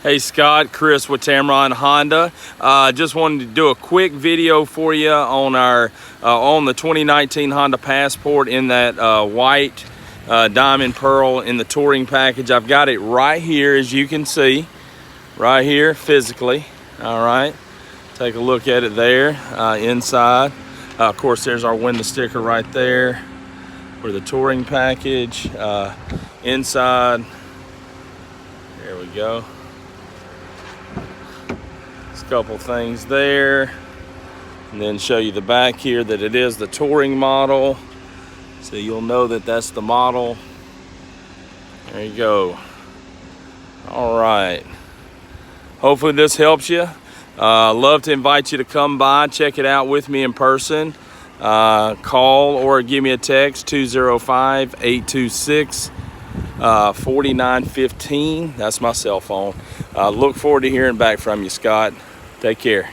Hey Scott, Chris with Tameron Honda. Just wanted to do a quick video for you on our on the 2019 Honda Passport in that white diamond pearl in the touring package. I've got it right here, as you can see, right here physically. All right, take a look at it there inside. Of course, there's our window sticker right there for the touring package. Inside, there we go. Couple things there, and then show you the back here that it is the touring model, so you'll know that that's the model. There you go. All right, hopefully this helps you. Love to invite you to come by, check it out with me in person. Call or give me a text, 205-826-4915. That's my cell phone. Look forward to hearing back from you, Scott. Take care.